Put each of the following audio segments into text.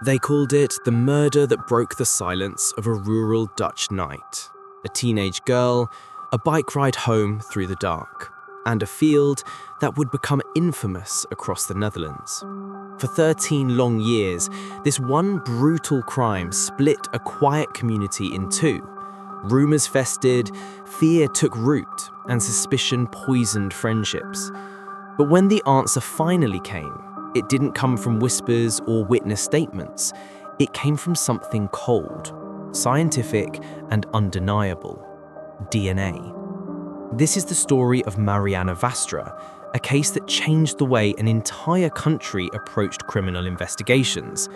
They called it the murder that broke the silence of a rural Dutch night. A teenage girl, a bike ride home through the dark, and a field that would become infamous across the Netherlands. For 13 long years, this one brutal crime split a quiet community in two. Rumours festered, fear took root, and suspicion poisoned friendships. But when the answer finally came, it didn't come from whispers or witness statements. It came from something cold, scientific, and undeniable: DNA. This is the story of Marianne Vaatstra, a case that changed the way an entire country approached criminal investigations.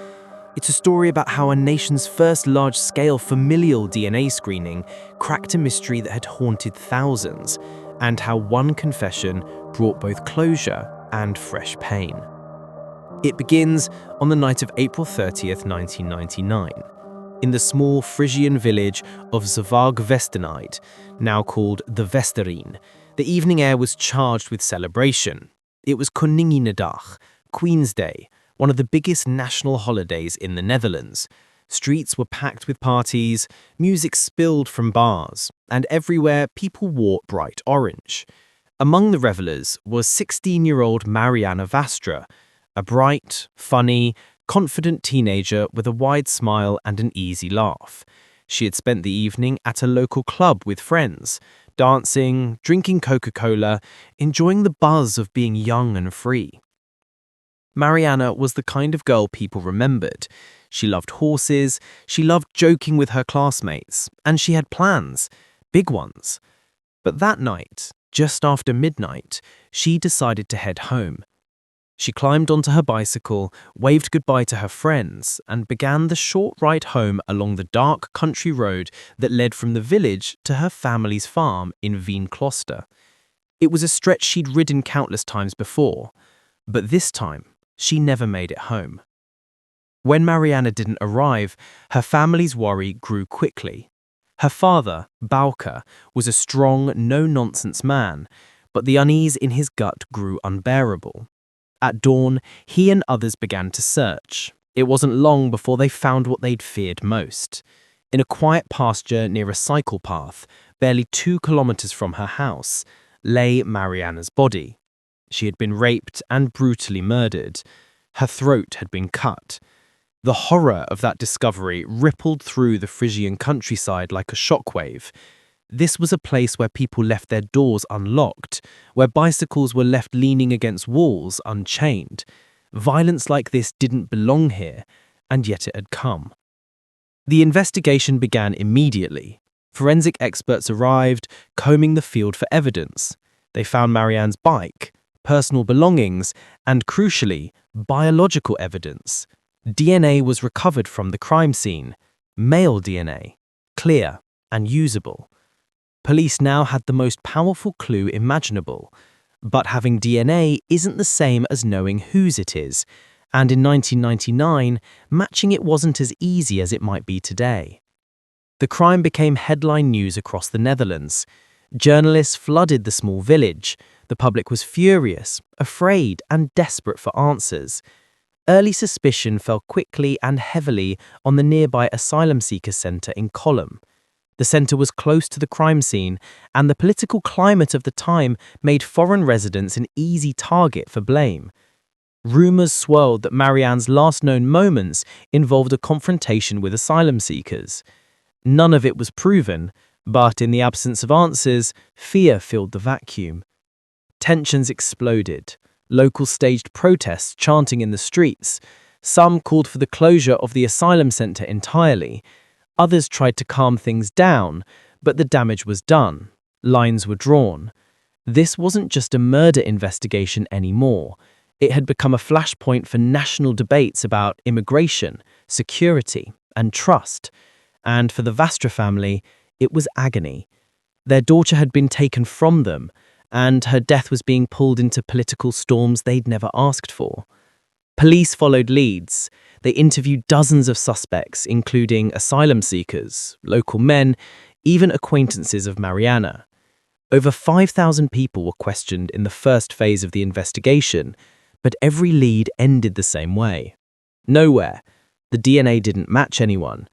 It's a story about how a nation's first large-scale familial DNA screening cracked a mystery that had haunted thousands, and how one confession brought both closure and fresh pain. It begins on the night of April 30th, 1999, in the small Frisian village of Zwaagwestenheid, now called the Westerijn. The evening air was charged with celebration. It was Koninginnedag, Queen's Day, one of the biggest national holidays in the Netherlands. Streets were packed with parties, music spilled from bars, and everywhere people wore bright orange. Among the revelers was 16-year-old Marianne Vaatstra, a bright, funny, confident teenager with a wide smile and an easy laugh. She had spent the evening at a local club with friends, dancing, drinking Coca-Cola, enjoying the buzz of being young and free. Marianne was the kind of girl people remembered. She loved horses, she loved joking with her classmates, and she had plans, big ones. But that night, just after midnight, she decided to head home. She climbed onto her bicycle, waved goodbye to her friends, and began the short ride home along the dark country road that led from the village to her family's farm in Veenkloster. It was a stretch she'd ridden countless times before, but this time, she never made it home. When Marianne didn't arrive, her family's worry grew quickly. Her father, Bouke, was a strong, no-nonsense man, but the unease in his gut grew unbearable. At dawn, he and others began to search. It wasn't long before they found what they'd feared most. In a quiet pasture near a cycle path, barely 2 kilometers from her house, lay Marianne's body. She had been raped and brutally murdered. Her throat had been cut. The horror of that discovery rippled through the Frisian countryside like a shockwave. This was a place where people left their doors unlocked, where bicycles were left leaning against walls unchained. Violence like this didn't belong here, and yet it had come. The investigation began immediately. Forensic experts arrived, combing the field for evidence. They found Marianne's bike, personal belongings, and crucially, biological evidence. DNA was recovered from the crime scene, male DNA, clear and usable. Police now had the most powerful clue imaginable, but having DNA isn't the same as knowing whose it is, and in 1999, matching it wasn't as easy as it might be today. The crime became headline news across the Netherlands. Journalists flooded the small village. The public was furious, afraid, and desperate for answers. Early suspicion fell quickly and heavily on the nearby asylum seeker centre in Colum. The centre was close to the crime scene, and the political climate of the time made foreign residents an easy target for blame. Rumours swirled that Marianne's last known moments involved a confrontation with asylum seekers. None of it was proven, but in the absence of answers, fear filled the vacuum. Tensions exploded. Locals staged protests, chanting in the streets. Some called for the closure of the asylum centre entirely. Others tried to calm things down, but the damage was done. Lines were drawn. This wasn't just a murder investigation anymore. It had become a flashpoint for national debates about immigration, security, and trust. And for the Vaatstra family, it was agony. Their daughter had been taken from them, and her death was being pulled into political storms they'd never asked for. Police followed leads. They interviewed dozens of suspects, including asylum seekers, local men, even acquaintances of Marianne. Over 5,000 people were questioned in the first phase of the investigation, but every lead ended the same way. Nowhere. The DNA didn't match anyone.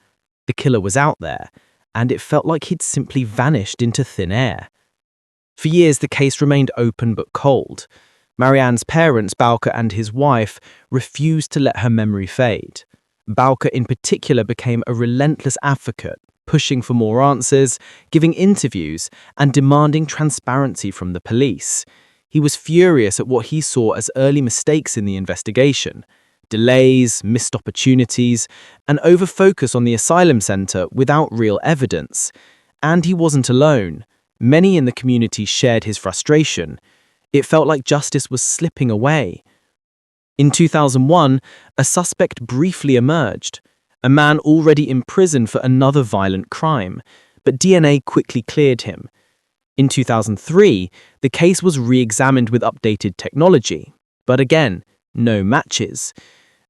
The killer was out there, and it felt like he'd simply vanished into thin air. For years, the case remained open but cold. Marianne's parents, Bauke and his wife, refused to let her memory fade. Bauke in particular became a relentless advocate, pushing for more answers, giving interviews, and demanding transparency from the police. He was furious at what he saw as early mistakes in the investigation: delays, missed opportunities, and over-focus on the asylum center without real evidence. And he wasn't alone. Many in the community shared his frustration. It felt like justice was slipping away. In 2001, a suspect briefly emerged, a man already in prison for another violent crime, but DNA quickly cleared him. In 2003, the case was re-examined with updated technology, but again, no matches.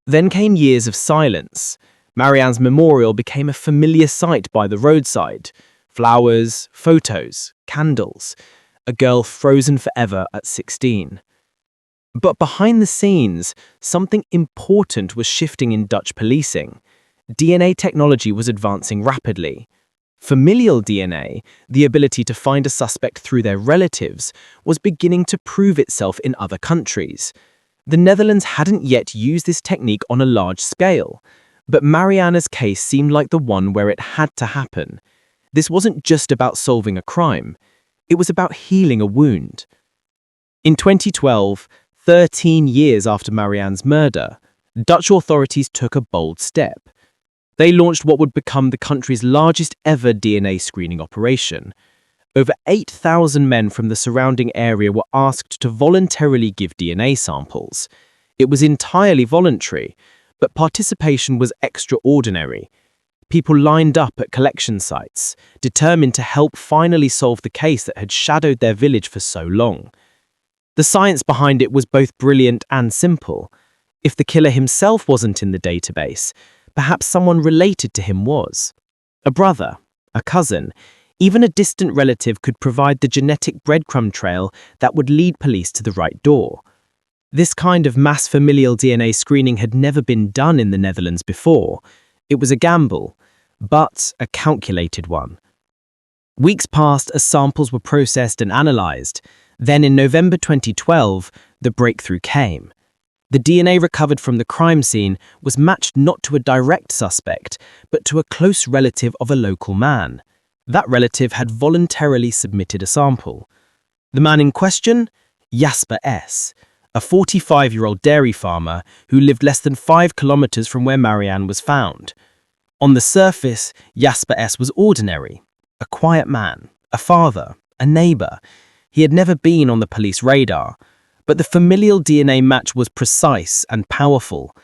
Then came years of silence. Marianne's memorial became a familiar sight by the roadside. Flowers, photos, candles. A girl frozen forever at 16. But behind the scenes, something important was shifting in Dutch policing. DNA technology was advancing rapidly. Familial DNA, the ability to find a suspect through their relatives, was beginning to prove itself in other countries. The Netherlands hadn't yet used this technique on a large scale, but Marianne's case seemed like the one where it had to happen. This wasn't just about solving a crime. It was about healing a wound. In 2012, 13 years after Marianne's murder, Dutch authorities took a bold step. They launched what would become the country's largest ever DNA screening operation. Over 8,000 men from the surrounding area were asked to voluntarily give DNA samples. It was entirely voluntary, but participation was extraordinary. People lined up at collection sites, determined to help finally solve the case that had shadowed their village for so long. The science behind it was both brilliant and simple. If the killer himself wasn't in the database, perhaps someone related to him was. A brother, a cousin, even a distant relative could provide the genetic breadcrumb trail that would lead police to the right door. This kind of mass familial DNA screening had never been done in the Netherlands before. It was a gamble, but a calculated one. Weeks passed as samples were processed and analyzed. Then in November 2012, the breakthrough came. The DNA recovered from the crime scene was matched not to a direct suspect, but to a close relative of a local man. That relative had voluntarily submitted a sample. The man in question? Jasper S., a 45-year-old dairy farmer who lived less than 5 kilometers from where Marianne was found. On the surface, Jasper S. was ordinary, a quiet man, a father, a neighbor. He had never been on the police radar, but the familial DNA match was precise and powerful.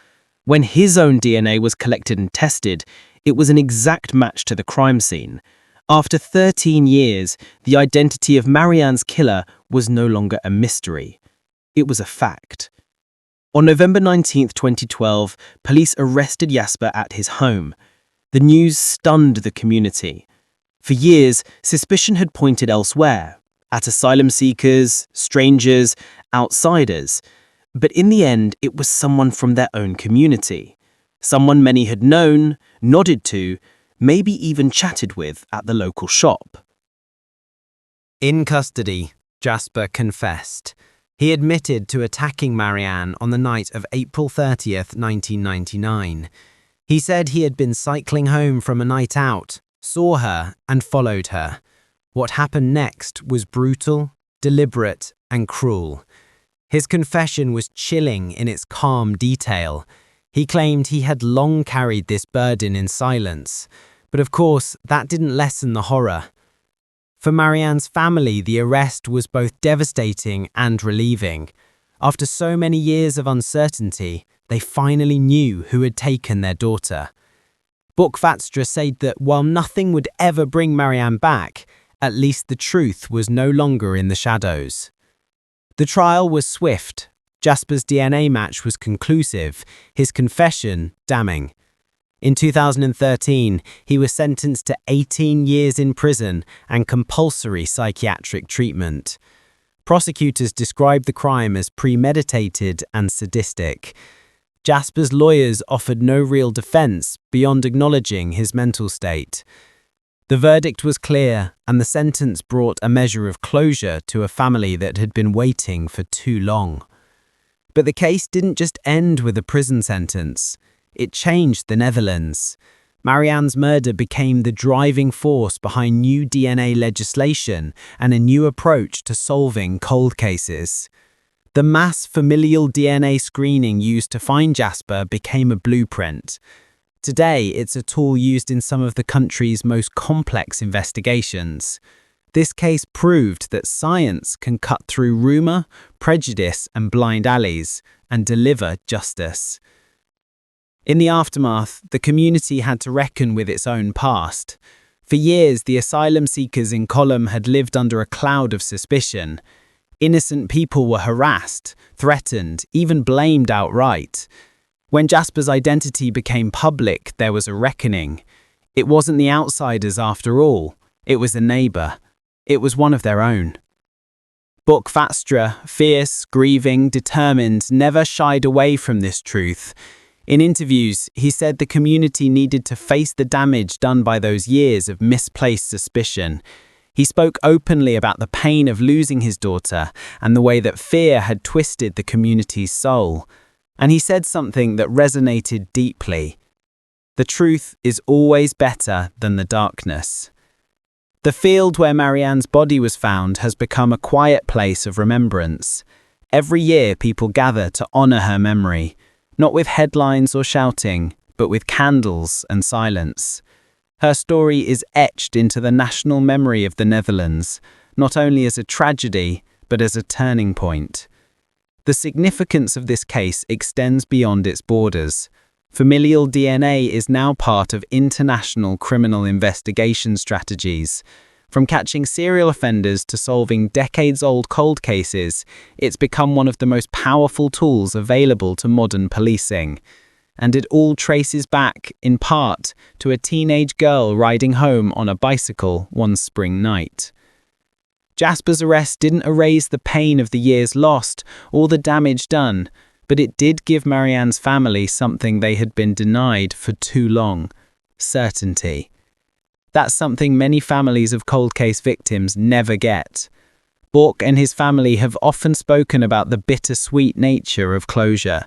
When his own DNA was collected and tested, it was an exact match to the crime scene. After 13 years, the identity of Marianne's killer was no longer a mystery. It was a fact. On November 19, 2012, police arrested Jasper at his home. The news stunned the community. For years, suspicion had pointed elsewhere, at asylum seekers, strangers, outsiders. But in the end, it was someone from their own community. Someone many had known, nodded to, maybe even chatted with at the local shop. In custody, Jasper confessed. He admitted to attacking Marianne on the night of April 30th, 1999. He said he had been cycling home from a night out, saw her, and followed her. What happened next was brutal, deliberate, and cruel. His confession was chilling in its calm detail. He claimed he had long carried this burden in silence. But of course, that didn't lessen the horror. For Marianne's family, the arrest was both devastating and relieving. After so many years of uncertainty, they finally knew who had taken their daughter. Vaatstra said that while nothing would ever bring Marianne back, at least the truth was no longer in the shadows. The trial was swift. Jasper's DNA match was conclusive, his confession damning. In 2013, he was sentenced to 18 years in prison and compulsory psychiatric treatment. Prosecutors described the crime as premeditated and sadistic. Jasper's lawyers offered no real defense beyond acknowledging his mental state. The verdict was clear, and the sentence brought a measure of closure to a family that had been waiting for too long. But the case didn't just end with a prison sentence. It changed the Netherlands. Marianne's murder became the driving force behind new DNA legislation and a new approach to solving cold cases. The mass familial DNA screening used to find Jasper became a blueprint. Today, it's a tool used in some of the country's most complex investigations. This case proved that science can cut through rumour, prejudice, and blind alleys and deliver justice. In the aftermath, the community had to reckon with its own past. For years, the asylum seekers in Colum had lived under a cloud of suspicion. Innocent people were harassed, threatened, even blamed outright. When Jasper's identity became public, there was a reckoning. It wasn't the outsiders after all. It was a neighbour. It was one of their own. Vaatstra, fierce, grieving, determined, never shied away from this truth. In interviews, he said the community needed to face the damage done by those years of misplaced suspicion. He spoke openly about the pain of losing his daughter and the way that fear had twisted the community's soul. And he said something that resonated deeply. The truth is always better than the darkness. The field where Marianne's body was found has become a quiet place of remembrance. Every year people gather to honour her memory, not with headlines or shouting, but with candles and silence. Her story is etched into the national memory of the Netherlands, not only as a tragedy, but as a turning point. The significance of this case extends beyond its borders. Familial DNA is now part of international criminal investigation strategies. From catching serial offenders to solving decades-old cold cases, it's become one of the most powerful tools available to modern policing. And it all traces back, in part, to a teenage girl riding home on a bicycle one spring night. Jasper's arrest didn't erase the pain of the years lost or the damage done, but it did give Marianne's family something they had been denied for too long: certainty. That's something many families of cold case victims never get. Bork and his family have often spoken about the bittersweet nature of closure.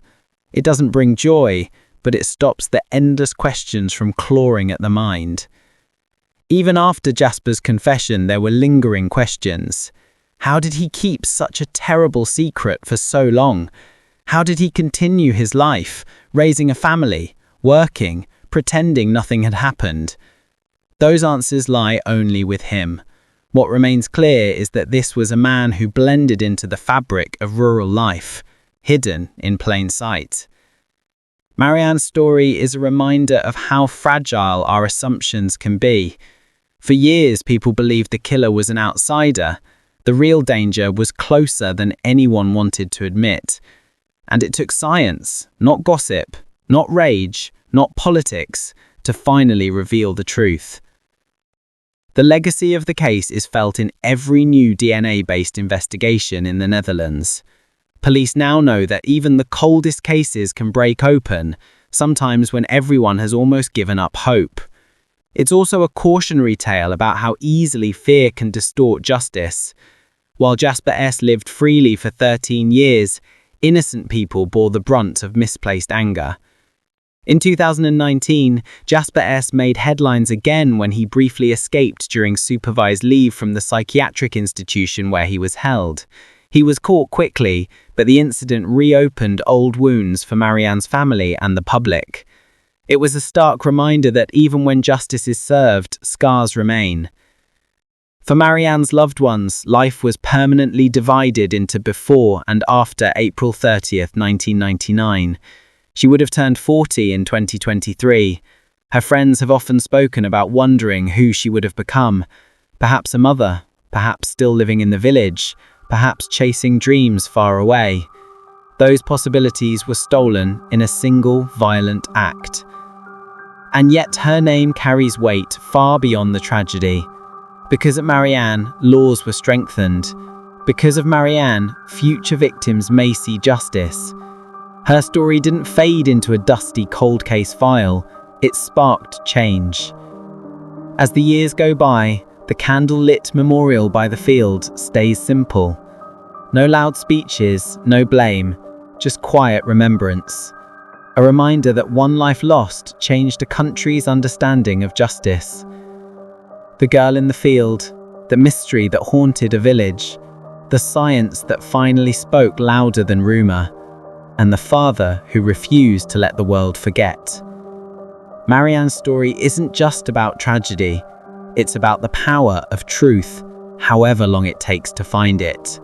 It doesn't bring joy, but it stops the endless questions from clawing at the mind. Even after Jasper's confession, there were lingering questions. How did he keep such a terrible secret for so long? How did he continue his life, raising a family, working, pretending nothing had happened? Those answers lie only with him. What remains clear is that this was a man who blended into the fabric of rural life, hidden in plain sight. Marianne's story is a reminder of how fragile our assumptions can be. For years, people believed the killer was an outsider. The real danger was closer than anyone wanted to admit. And it took science, not gossip, not rage, not politics, to finally reveal the truth. The legacy of the case is felt in every new DNA-based investigation in the Netherlands. Police now know that even the coldest cases can break open, sometimes when everyone has almost given up hope. It's also a cautionary tale about how easily fear can distort justice. While Jasper S. lived freely for 13 years, innocent people bore the brunt of misplaced anger. In 2019, Jasper S. made headlines again when he briefly escaped during supervised leave from the psychiatric institution where he was held. He was caught quickly, but the incident reopened old wounds for Marianne's family and the public. It was a stark reminder that even when justice is served, scars remain. For Marianne's loved ones, life was permanently divided into before and after April 30th, 1999. She would have turned 40 in 2023. Her friends have often spoken about wondering who she would have become. Perhaps a mother, perhaps still living in the village, perhaps chasing dreams far away. Those possibilities were stolen in a single violent act. And yet her name carries weight far beyond the tragedy. Because of Marianne, laws were strengthened. Because of Marianne, future victims may see justice. Her story didn't fade into a dusty cold case file, it sparked change. As the years go by, the candle-lit memorial by the field stays simple. No loud speeches, no blame, just quiet remembrance. A reminder that one life lost changed a country's understanding of justice. The girl in the field, the mystery that haunted a village, the science that finally spoke louder than rumor, and the father who refused to let the world forget. Marianne's story isn't just about tragedy, it's about the power of truth, however long it takes to find it.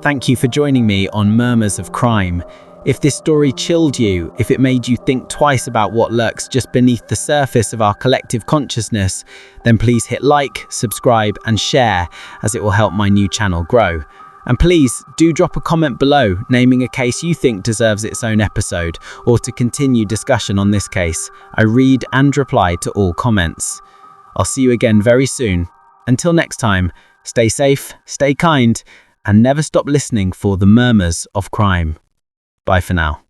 Thank you for joining me on Murmurs of Crime. If this story chilled you, if it made you think twice about what lurks just beneath the surface of our collective consciousness, then please hit like, subscribe, and share, as it will help my new channel grow. And please do drop a comment below naming a case you think deserves its own episode, or to continue discussion on this case. I read and reply to all comments. I'll see you again very soon. Until next time, stay safe, stay kind, and never stop listening for the Murmurs of Crime. Bye for now.